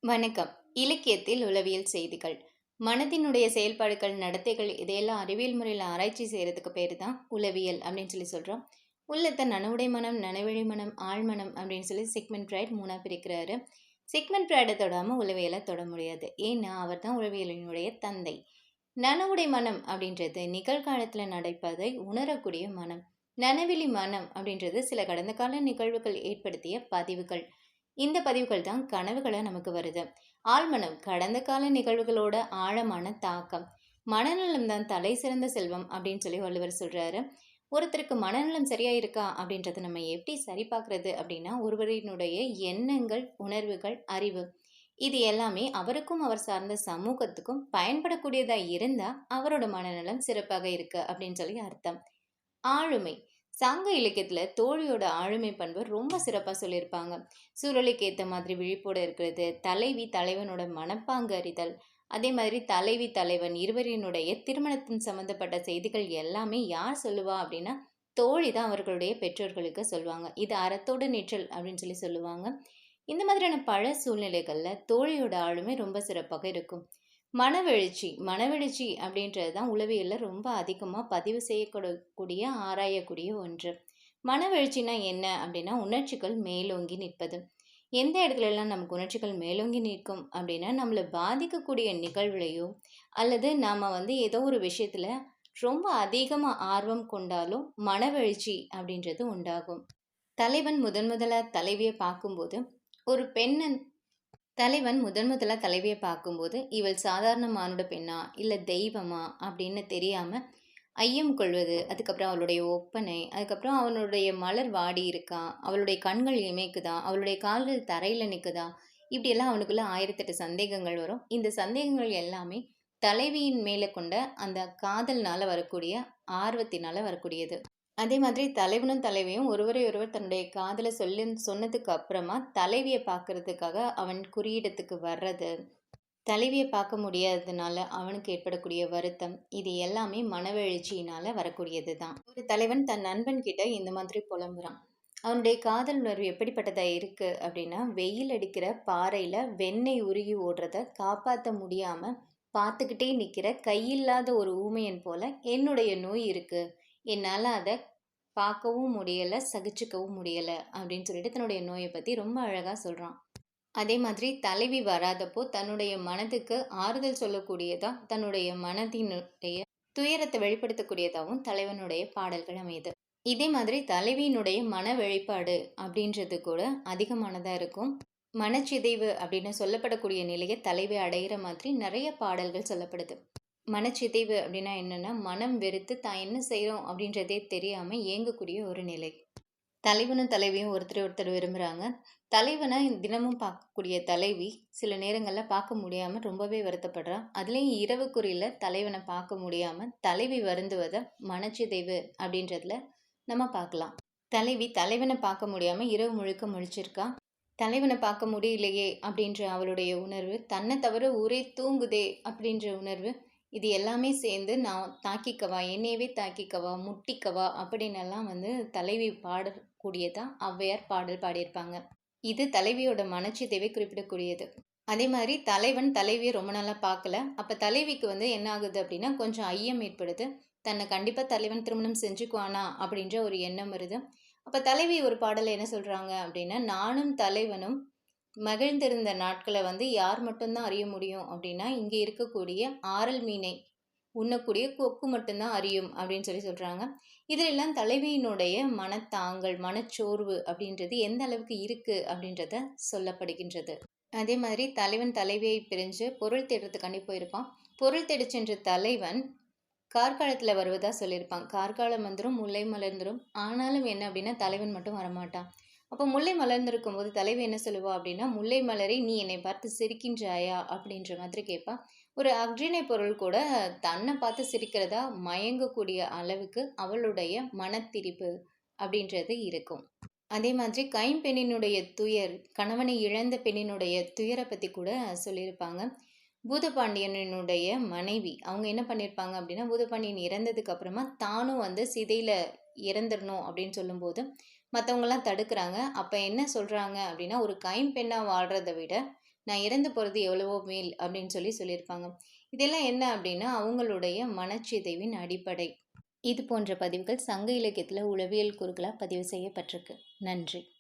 வணக்கம். இலக்கியத்தில் உளவியல் செய்திகள். மனதினுடைய செயல்பாடுகள், நடத்தைகள் இதையெல்லாம் அறிவியல் முறையில் ஆராய்ச்சி செய்யறதுக்கு பேரு தான் உளவியல் அப்படின்னு சொல்றோம். உள்ளத்த நனவுடை மனம், நனவழி மனம், ஆழ்மனம் அப்படின்னு சிக்மண்ட் ஃப்ராய்ட் 3ஆ பிரிக்கிறாரு. சிக்மண்ட் ஃப்ராய்ட தொடாம உளவியலை தொட முடியாது. ஏன்னா அவர் தான் உளவியலினுடைய தந்தை. நனவுடை மனம் அப்படின்றது நிகழ்காலத்தில் நடப்பதை உணரக்கூடிய மனம். நனவெளி மனம் அப்படின்றது சில கடந்த கால நிகழ்வுகள் ஏற்படுத்திய பதிவுகள். இந்த பதிவுகள் தான் கனவுகளா நமக்கு வருது. ஆழ்மனம் கடந்த கால நிகழ்வுகளோட ஆழமான தாக்கம். மனநலம் தான் தலை சிறந்த செல்வம் அப்படின்னு வள்ளுவர் சொல்றாரு. ஒருத்தருக்கு மனநலம் சரியா இருக்கா அப்படின்றத நம்ம எப்படி சரி பார்க்கறது அப்படின்னா, ஒருவரினுடைய எண்ணங்கள், உணர்வுகள், அறிவு இது எல்லாமே அவருக்கும் அவர் சார்ந்த சமூகத்துக்கும் பயன்படக்கூடியதா இருந்தா அவரோட மனநலம் சிறப்பாக இருக்கு அப்படின்னு அர்த்தம். ஆளுமை. சங்க இலக்கியத்துல தோழியோட ஆளுமை பண்பு ரொம்ப சிறப்பா சொல்லியிருப்பாங்க. சூழலுக்கு ஏத்த மாதிரி விழிப்போட இருக்கிறது, தலைவி தலைவனோட மனப்பாங்கு அறிதல், அதே மாதிரி தலைவி தலைவன் இருவரினுடைய திருமணத்தின் சம்பந்தப்பட்ட செய்திகள் எல்லாமே யார் சொல்லுவா அப்படின்னா தோழி தான் அவர்களுடைய பெற்றோர்களுக்கு சொல்லுவாங்க. இது அறத்தோட நிற்றல் அப்படின்னு சொல்லுவாங்க. இந்த மாதிரியான பல சூழ்நிலைகள்ல தோழியோட ஆளுமை ரொம்ப சிறப்பாக இருக்கும். மனவெழுச்சி அப்படின்றது தான் உளவியல்ல ரொம்ப அதிகமாக பதிவு செய்யக்கூடக்கூடிய ஆராயக்கூடிய ஒன்று. மனவெழுச்சினா என்ன அப்படின்னா உணர்ச்சிகள் மேலோங்கி நிற்பது. எந்த இடத்துலலாம் நமக்கு உணர்ச்சிகள் மேலோங்கி நிற்கும் அப்படின்னா நம்மளை பாதிக்கக்கூடிய நிகழ்வுலையோ அல்லது நாம் ஏதோ ஒரு விஷயத்தில் ரொம்ப அதிகமாக ஆர்வம் கொண்டாலும் மனவெழுச்சி அப்படின்றது உண்டாகும். தலைவன் முதலாக தலைவியை பார்க்கும்போது ஒரு பெண்ணன் தலைவன் முதலா தலைவியை பார்க்கும்போது இவள் சாதாரண மானுட பெண்ணா இல்லை தெய்வமா அப்படின்னு தெரியாம ஐயம் கொள்வது, அதுக்கப்புறம் அவளுடைய ஒப்பனை, அதுக்கப்புறம் அவனுடைய மலர் வாடி இருக்கா, அவளுடைய கண்கள் இமைக்குதா, அவளுடைய கால்கள் தரையில நிற்குதா, இப்படியெல்லாம் அவனுக்குள்ள 1008 சந்தேகங்கள் வரும். இந்த சந்தேகங்கள் எல்லாமே தலைவியின் மேலே கொண்ட அந்த காதல்னால வரக்கூடிய ஆர்வத்தினால வரக்கூடியது. அதே மாதிரி தலைவனும் தலைவியும் ஒருவரை ஒருவர் தன்னுடைய காதலை சொன்னதுக்கு அப்புறமா தலைவியை பார்க்கறதுக்காக அவன் குறியிடத்துக்கு வர்றது, தலைவியை பார்க்க முடியாததுனால அவனுக்கு ஏற்படக்கூடிய வருத்தம், இது எல்லாமே மனவெழுச்சியினால வரக்கூடியது தான். ஒரு தலைவன் தன் நண்பன் கிட்ட இந்த மாதிரி புலம்புறான். அவனுடைய காதல் உணர்வு எப்படிப்பட்டதா இருக்கு அப்படின்னா, வெயில் அடிக்கிற பாறையில வெண்ணெய் உருகி ஓடுறத காப்பாற்ற முடியாம பார்த்துக்கிட்டே நிற்கிற கையில்லாத ஒரு ஊமையன் போல என்னுடைய நோய் இருக்கு, என்னால் அதை பார்க்கவும் முடியலை, சகிச்சுக்கவும் முடியலை அப்படின்னு தன்னுடைய நோயை பற்றி ரொம்ப அழகாக சொல்கிறான். அதே மாதிரி தலைவி வராதப்போ தன்னுடைய மனதுக்கு ஆறுதல் சொல்லக்கூடியதா, தன்னுடைய மனதினுடைய துயரத்தை வெளிப்படுத்தக்கூடியதாகவும் தலைவனுடைய பாடல்கள் அமையுது. இதே மாதிரி தலைவியினுடைய மன வெளிப்பாடு அப்படின்றது கூட அதிகமானதாக இருக்கும். மனச்சிதைவு அப்படின்னு சொல்லப்படக்கூடிய நிலையை தலைவி அடைகிற மாதிரி நிறைய பாடல்கள் சொல்லப்படுது. மனச்சிதைவு அப்படின்னா என்னென்னா மனம் வெறுத்து தான் என்ன செய்கிறோம் அப்படின்றதே தெரியாமல் ஏங்கக்கூடிய ஒரு நிலை. தலைவனும் தலைவியும் ஒருத்தர் விரும்புகிறாங்க. தலைவனை தினமும் பார்க்கக்கூடிய தலைவி சில நேரங்களில் பார்க்க முடியாமல் ரொம்பவே வருத்தப்படுறா. அதுலேயும் இரவு குறியில் தலைவனை பார்க்க முடியாமல் தலைவி வருந்துவதை மனச்சிதைவு அப்படின்றதுல நம்ம பார்க்கலாம். தலைவி தலைவனை பார்க்க முடியாமல் இரவு முழுக்க முழிச்சிருக்கா. தலைவனை பார்க்க முடியலையே அப்படின்ற அவளுடைய உணர்வு, தன்னை தவிர ஊரே தூங்குதே அப்படின்ற உணர்வு, இது எல்லாமே சேர்ந்து நான் தாக்கிக்கவா, என்னையவே தாக்கிக்கவா, முட்டிக்கவா அப்படின்னெல்லாம் தலைவி பாடக்கூடியதா ஔவையார் பாடல் பாடியிருப்பாங்க. இது தலைவியோட மனச்சிதைவை குறிப்பிடக்கூடியது. அதே மாதிரி தலைவன் தலைவியை ரொம்ப நாளாக பார்க்கல. அப்போ தலைவிக்கு என்ன ஆகுது அப்படின்னா கொஞ்சம் ஐயம் ஏற்படுது. தன்னை கண்டிப்பாக தலைவன் திருமணம் செஞ்சுக்குவானா அப்படின்ற ஒரு எண்ணம் வருது. அப்போ தலைவி ஒரு பாடலை என்ன சொல்கிறாங்க அப்படின்னா, நானும் தலைவனும் மகிழ்ந்திருந்த நாட்களை யார் மட்டும்தான் அறிய முடியும் அப்படின்னா, இங்கே இருக்கக்கூடிய ஆரல் மீனை உண்ணக்கூடிய கொக்கு மட்டும்தான் அறியும் அப்படின்னு சொல்கிறாங்க. இதிலெல்லாம் தலைவியினுடைய மனத்தாங்கல், மனச்சோர்வு அப்படின்றது எந்த அளவுக்கு இருக்குது அப்படின்றத சொல்லப்படுகின்றது. அதே மாதிரி தலைவன் தலைவியை பிரிஞ்சு பொருள் தேடுறதுக்காண்டி போயிருப்பான். பொருள் தேடி சென்ற தலைவன் கார்காலத்தில் வருவதா சொல்லியிருப்பான். கார்காலம் வந்துடும், முல்லை மலர்ந்துடும். ஆனாலும் என்ன அப்படின்னா தலைவன் மட்டும் வரமாட்டான். அப்போ முல்லை மலர்ந்திருக்கும் போது தலைவி என்ன சொல்லுவா அப்படின்னா, முல்லை மலரை நீ என்னை பார்த்து சிரிக்கின்றாயா அப்படின்ற மாதிரி கேட்பான். ஒரு அக்ரிணை பொருள் கூட தன்னை பார்த்து சிரிக்கிறதா மயங்கக்கூடிய அளவுக்கு அவளுடைய மனத்திரிப்பு அப்படின்றது இருக்கும். அதே மாதிரி கைம்பெண்ணினுடைய துயர், கணவனை இழந்த பெண்ணினுடைய துயரை பற்றி கூட சொல்லியிருப்பாங்க. பூதபாண்டியனுடைய மனைவி அவங்க என்ன பண்ணியிருப்பாங்க அப்படின்னா, பூதபாண்டியன் இறந்ததுக்கு அப்புறமா தானும் சிதையில் இறந்துடணும் அப்படின்னு சொல்லும்போது மற்றவங்களாம் தடுக்கிறாங்க. அப்போ என்ன சொல்கிறாங்க அப்படின்னா, ஒரு கைம்பெண்ணாக வாழ்கிறத விட நான் இறந்து போகிறது எவ்வளவோ மேல் அப்படின்னு சொல்லியிருப்பாங்க. இதெல்லாம் என்ன அப்படின்னா அவங்களுடைய மனச்சிதைவின் அடிப்படை. இது போன்ற பதிவுகள் சங்க இலக்கியத்தில் உளவியல் குறுக்களாக பதிவு செய்யப்பட்டிருக்கு. நன்றி.